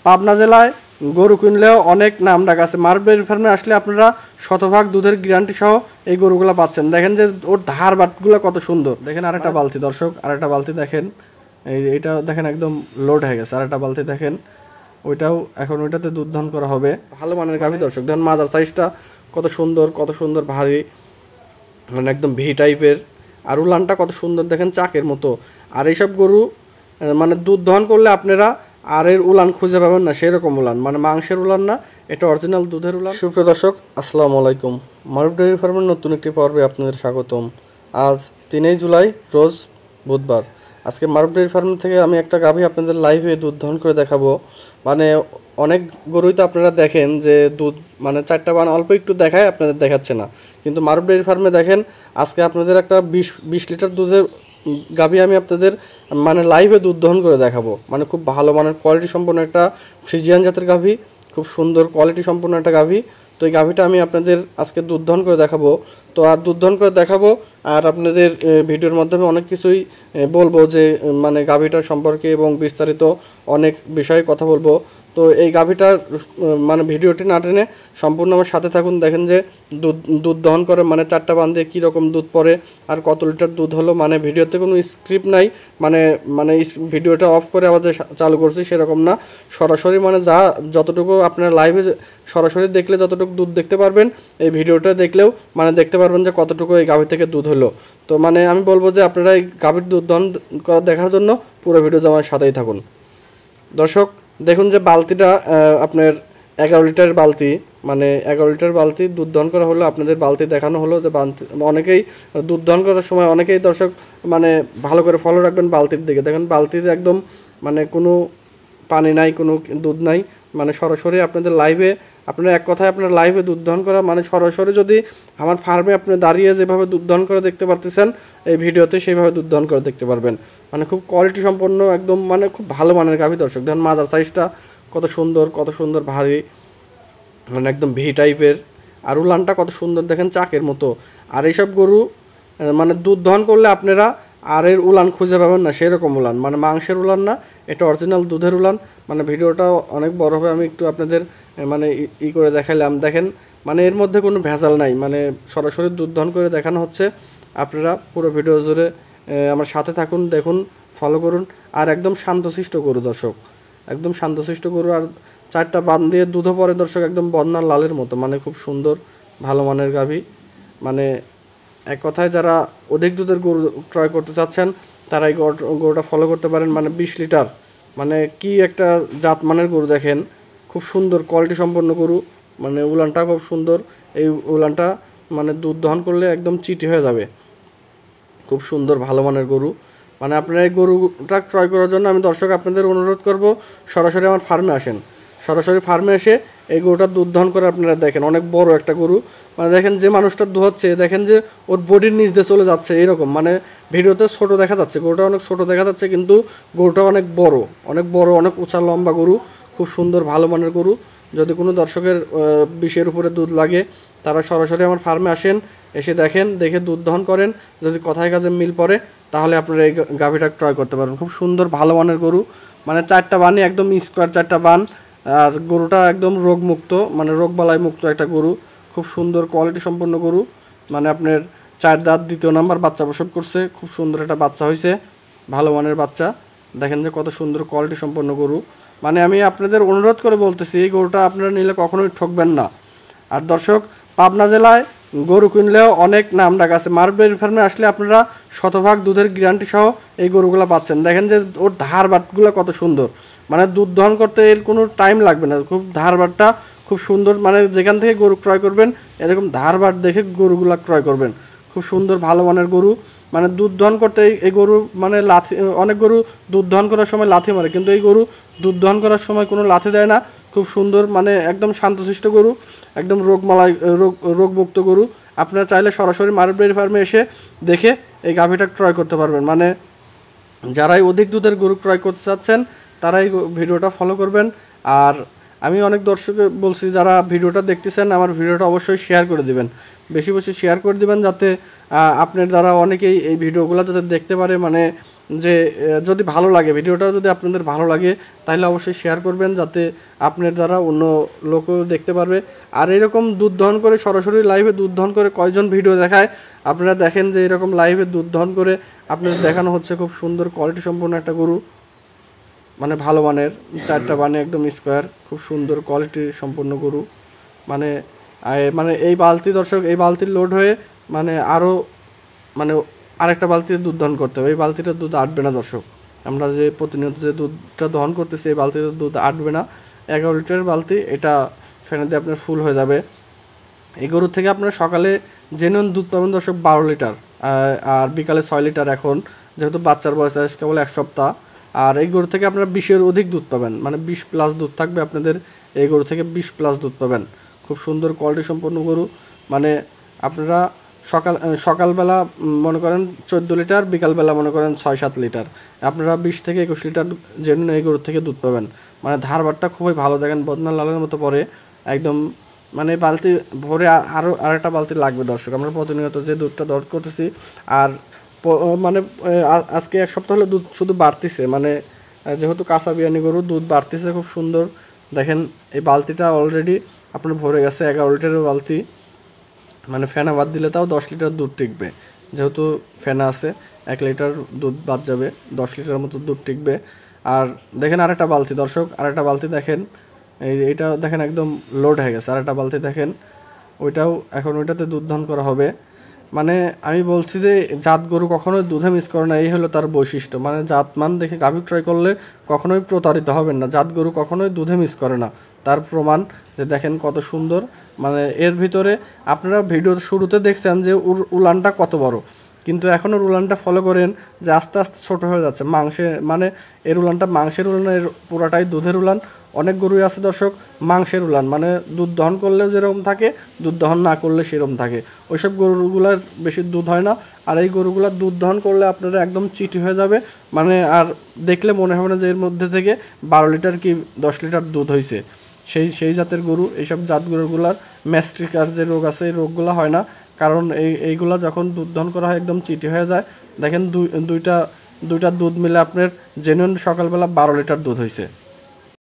পাবনা জেলায় গরু কিনলেও অনেক নামডাক আছে। মারুফ ডেইরি ফার্মে আসলে আপনারা শতভাগ দুধের গ্যারান্টি সহ এই গরুগুলো পাচ্ছেন। দেখেন যে ওর ধার বাটগুলো কত সুন্দর। দেখেন আরেকটা বালতি, দর্শক আরেকটা বালতি দেখেন, এইটা দেখেন একদম লোড হয়ে গেছে। আরেকটা বালতি দেখেন, ওইটাও এখন ওইটাতে দুধ দহন করা হবে। ভালো মানের গাভী দর্শক, দেখেন মাদার সাইজটা কত সুন্দর ভারী, মানে একদম ভি টাইপের। আর উলানটা কত সুন্দর দেখেন, চাকের মতো। আর এইসব গরু মানে দুধ দহন করলে আপনারা আর এর উলান খুঁজে পাবেন না, সেরকম উলান, মানে মাংসের উলান না, এটা অরিজিনাল দুধের উলান। সুপ্রিয় দর্শক, আসসালামু আলাইকুম। মারুফ ডেইরি ফার্মের নতুন একটি পর্বে আপনাদের স্বাগতম। আজ 3 জুলাই রোজ বুধবার। আজকে মারুফ ডেইরি ফার্ম থেকে আমি একটা গাভী আপনাদের লাইভে দুধ দহন করে দেখাবো। মানে অনেক গরুই তো আপনারা দেখেন যে দুধ মানে 4টা বান অল্প একটু দেখায়, আপনাদের দেখাচ্ছে না। কিন্তু মারুফ ডেইরি ফার্মে দেখেন আজকে আপনাদের একটা 20 লিটার দুধের গাভী আমি আপনাদের মানে লাইভে দুধ দহন করে দেখাবো। মানে খুব ভালো মানের কোয়ালিটি সম্পন্ন একটা ফ্রিজিয়ান জাতের গাভী, খুব সুন্দর কোয়ালিটি সম্পন্ন একটা গাভী। তো এই গাভীটা আমি আপনাদের আজকে দুধ দহন করে দেখাবো। তো আর দুধ দহন করে দেখাবো, আর আপনাদের ভিডিওর মাধ্যমে অনেক কিছুই বলবো যে মানে গাভীটার সম্পর্কে এবং বিস্তারিত অনেক বিষয়ে কথা বলবো। তো এই গাভীটার মানে ভিডিওটি না টেনে সম্পূর্ণ আমার সাথে থাকুন। দেখেন যে দুধ দহন করে মানে 4টা বান দিয়ে কীরকম দুধ পড়ে আর কত লিটার দুধ হলো। মানে ভিডিওতে কোনো স্ক্রিপ্ট নাই, মানে মানে ভিডিওটা অফ করে আমাদের চালু করছি সেরকম না, সরাসরি মানে যতটুকু আপনারা লাইভে সরাসরি দেখলে যতটুকু দুধ দেখতে পারবেন, এই ভিডিওটা দেখলেও মানে দেখতে পারবেন যে কতটুকু এই গাভী থেকে দুধ হলো। তো মানে আমি বলবো যে আপনারা এই গাভীর দুধ দহন করা দেখার জন্য পুরো ভিডিও আমার সাথেই থাকুন। দর্শক দেখুন যে বালতিটা আপনার 11 লিটার বালতি, মানে 11 লিটার বালতি দুধ দহন করা হলো। আপনাদের বালতি দেখানো হলো যে অনেকেই দুধ দহন করার সময় অনেকেই দর্শক মানে ভালো করে ফলো রাখবেন বালতির দিকে। দেখেন বালতিতে একদম মানে কোনো পানি নাই, কোনো দুধ নাই, মানে সরাসরি আপনাদের লাইভে আপনারা এক কথায় আপনার লাইভে দুধ দহন করা মানে সরাসরি যদি আমার ফার্মে আপনি দাঁড়িয়ে যেভাবে দুধ দহন করে দেখতে পারতেছেন এই ভিডিওতে সেইভাবে দুধ দহন করে দেখতে পারবেন। মানে খুব কোয়ালিটি সম্পন্ন একদম মানে খুব ভালো মানের গাভী দর্শক। দেখেন মাদার সাইজটা কত সুন্দর ভারী, মানে একদম ভি টাইপের। আর উলানটা কত সুন্দর দেখেন, চাকের মতো। আর এইসব গরু মানে দুধ দহন করলে আপনারা আর এর উলান খুঁজে পাবেন না, সেরকম উলান, মানে মাংসের উলান না, এটা অরিজিনাল দুধের উলান। মানে ভিডিওটা অনেক বড় হবে, আমি একটু আপনাদের মানে করে দেখাইলাম। দেখেন মানে এর মধ্যে কোনো ভেজাল নাই, মানে সরাসরি দুধ দহন করে দেখানো হচ্ছে। আপনারা পুরো ভিডিও জুড়ে আমার সাথে থাকুন, দেখুন, ফলো করুন। আর একদম শান্তশিষ্ট গরু দর্শক, একদম শান্তশিষ্ট গরু। আর 4টা বান দিয়ে দুধও পরে দর্শক, একদম বন্যার লালের মতো, মানে খুব সুন্দর ভালো মানের গাভী। মানে এক কথায় যারা অধিক দুধের গরু ক্রয় করতে চাচ্ছেন তারা এই গরুটা ফলো করতে পারেন। মানে 20 লিটার, মানে কি একটা জাত মানের গরু দেখেন, খুব সুন্দর কোয়ালিটি সম্পন্ন গরু। মানে উলানটা খুব সুন্দর, এই উলানটা মানে দুধ দহন করলে একদম চিটি হয়ে যাবে। খুব সুন্দর ভালো মানের গরু। মানে আপনারা এই গরুটা ক্রয় করার জন্য আমি দর্শক আপনাদের অনুরোধ করব সরাসরি আমার ফার্মে আসেন। সরাসরি ফার্মে এসে এই গরুটার দুধ দহন করে আপনারা দেখেন, অনেক বড় একটা গরু। মানে দেখেন যে মানুষটা দোহাচ্ছে, দেখেন যে ওর বডির নিচ দিয়ে চলে যাচ্ছে এরকম। মানে ভিডিওতে ছোট দেখা যাচ্ছে, গরুটা অনেক ছোট দেখা যাচ্ছে, কিন্তু গরুটা অনেক বড়, অনেক উঁচা লম্বা গরু, খুব সুন্দর ভালো মানের গরু। যদি কোনো দর্শকের 20-এর উপরে দুধ লাগে তারা সরাসরি আমার ফার্মে আসেন, এসে দেখেন, দেখে দুধ দহন করেন। যদি কথায় কাজে মিল পড়ে তাহলে আপনারা এই গাভীটা ক্রয় করতে পারবেন। খুব সুন্দর ভালো মানের গরু, মানে 4টা বানই একদম স্কোয়ার 4টা বান। আর গরুটা একদম রোগমুক্ত, মানে রোগবালাই মুক্ত একটা গরু, খুব সুন্দর কোয়ালিটি সম্পন্ন গরু। মানে আপনার 4 দাঁত, 2য় নাম্বার বাচ্চা প্রসব করছে, খুব সুন্দর একটা বাচ্চা হয়েছে, ভালো মানের বাচ্চা। দেখেন যে কত সুন্দর কোয়ালিটি সম্পন্ন গরু। মানে আমি আপনাদের অনুরোধ করে বলতেছি এই গরুটা আপনারা নিলে কখনোই ঠকবেন না। আর দর্শক পাবনা জেলায় গরু কিনলেও অনেক নামডাক আছে। মারুফ ডেইরি ফার্মে আসলে আপনারা শতভাগ দুধের গ্যারান্টি সহ এই গরুগুলো পাচ্ছেন। দেখেন যে ওর ধার বাটগুলো কত সুন্দর, মানে দুধ দহন করতে এর কোনো টাইম লাগবে না, খুব ধার বাটটা খুব সুন্দর। মানে যেখান থেকে গরু ক্রয় করবেন এরকম ধার বাট দেখে গরুগুলা ক্রয় করবেন। খুব সুন্দর ভালো মানের গরু। মানে দুধ দহন করতে এই গরু মানে লাথি, অনেক গরু দুধ দহন করার সময় লাথি মারে, কিন্তু এই গরু দুধ দহন করার সময় কোনো লাথি দেয় না। খুব সুন্দর, মানে একদম শান্তশিষ্ট গরু, একদম রোগমুক্ত গরু। আপনারা চাইলে সরাসরি মারুফ ডেইরি ফার্মে এসে দেখে এই গাভীটা ক্রয় করতে পারবেন। মানে যারাই অধিক দুধের গরু ক্রয় করতে চাচ্ছেন তারা এই ভিডিওটা ফলো করবেন। আর আমি অনেক দর্শককে বলছি যারা ভিডিওটা দেখতেছেন আমার ভিডিওটা অবশ্যই শেয়ার করে দিবেন, বেশি বেশি শেয়ার করে দিবেন, যাতে আপনার দ্বারা অনেকেই এই ভিডিওগুলো যাতে দেখতে পারে। মানে যে যদি ভালো লাগে ভিডিওটা, যদি আপনাদের ভালো লাগে তাহলে অবশ্যই শেয়ার করবেন, যাতে আপনার দ্বারা অন্য লোকও দেখতে পারবে। আর এরকম দুধ দহন করে সরাসরি লাইভে দুধ দহন করে কয়জন ভিডিও দেখায়, আপনারা দেখেন যে এরকম লাইভে দুধ দহন করে আপনাদের দেখানো হচ্ছে খুব সুন্দর কোয়ালিটি সম্পন্ন একটা গরু, মানে ভালো মানের, 4টা বানে একদম স্কোয়ার, খুব সুন্দর কোয়ালিটি সম্পন্ন গরু। মানে মানে এই বালতি দর্শক, এই বালতির লোড হয়ে মানে আরও মানে আরেকটা বালতিতে দুধ দহন করতে হবে। এই বালতিটার দুধ আটবে না দর্শক, আমরা যে প্রতিনিয়ত যে দুধটা দহন করতেছি এই বালতিতে দুধ আটবে না। 11 লিটারের বালতি, এটা ফেনে দিয়ে আপনার ফুল হয়ে যাবে। এই গরুর থেকে আপনার সকালে জেনুইন দুধ পাবেন দর্শক 12 লিটার, আর বিকালে 6 লিটার, এখন যেহেতু বাচ্চার বয়স কেবল 1 সপ্তাহ। আর এই গরু থেকে আপনারা 20-এর অধিক দুধ পাবেন, মানে 20 প্লাস দুধ থাকবে আপনাদের, এই গরু থেকে 20 প্লাস দুধ পাবেন। খুব সুন্দর কোয়ালিটি সম্পন্ন গরু। মানে আপনারা সকালবেলা মনে করেন 14 লিটার, বিকালবেলা মনে করেন 6-7 লিটার, আপনারা 20 থেকে 21 লিটার জেনুইন এই গরু থেকে দুধ পাবেন। মানে ধারবারটা খুবই ভালো, দেখেন বদনা লালের মতো পরে একদম, মানে বালতি ভরে আরেকটা বালতি লাগবে দর্শক। আমরা প্রতিনিয়ত যে দুধটা দর করতেছি, আর মানে আজকে 1 সপ্তাহ হলে দুধ শুধু বাড়তিছে, মানে যেহেতু কাঁচা বিয়ানি গরু দুধ বাড়তিছে খুব সুন্দর। দেখেন এই বালতিটা অলরেডি আপনার ভরে গেছে, 11 লিটারের বালতি, মানে ফেনা বাদ দিলে তাও 10 লিটার দুধ টিকবে, যেহেতু ফেনা আছে 1 লিটার দুধ বাদ যাবে, 10 লিটার মতো দুধ টিকবে। আর দেখেন আরেকটা বালতি দর্শক, আরেকটা বালতি দেখেন, এইটা দেখেন একদম লোড হয়ে গেছে। আরেকটা বালতি দেখেন, ওইটাও এখন ওইটাতে দুধ দহন করা হবে। মানে আমি বলছি যে জাত গরু কখনোই দুধে মিস করে না, এই হলো তার বৈশিষ্ট্য। মানে জাত মান দেখে গাভী ক্রয় করলে কখনোই প্রতারিত হবেন না, জাত গরু কখনোই দুধে মিস করে না, তার প্রমাণ যে দেখেন কত সুন্দর। মানে এর ভিতরে আপনারা ভিডিওর শুরুতে দেখছেন যে উলানটা কত বড়, কিন্তু এখনও উলানটা ফলো করেন যে আস্তে আস্তে ছোট হয়ে যাচ্ছে মাংসের, মানে এর উলানটা মাংসের উলান, এর পুরাটাই দুধের উলান। অনেক গরুই আছে দর্শক মাংসের উলান, মানে দুধ দহন করলে যেরকম থাকে দুধ দহন না করলে সেরকম থাকে, ওইসব গরুগুলার বেশি দুধ হয় না। আর এই গরুগুলার দুধ দহন করলে আপনারা একদম চিটি হয়ে যাবে, মানে আর দেখলে মনে হবে না যে এর মধ্যে থেকে 12 লিটার কি 10 লিটার দুধ হয়েছে। সেই জাতের গরু, এইসব জাত গরুগুলার ম্যাস্ট্রিকার যে রোগ আছে এই রোগগুলো হয় না, কারণ এইগুলা যখন দুধ দহন করা হয় একদম চিটি হয়ে যায়। দেখেন দুইটা দুধ মিলে আপনার জেনুইন সকালবেলা 12 লিটার দুধ হয়েছে।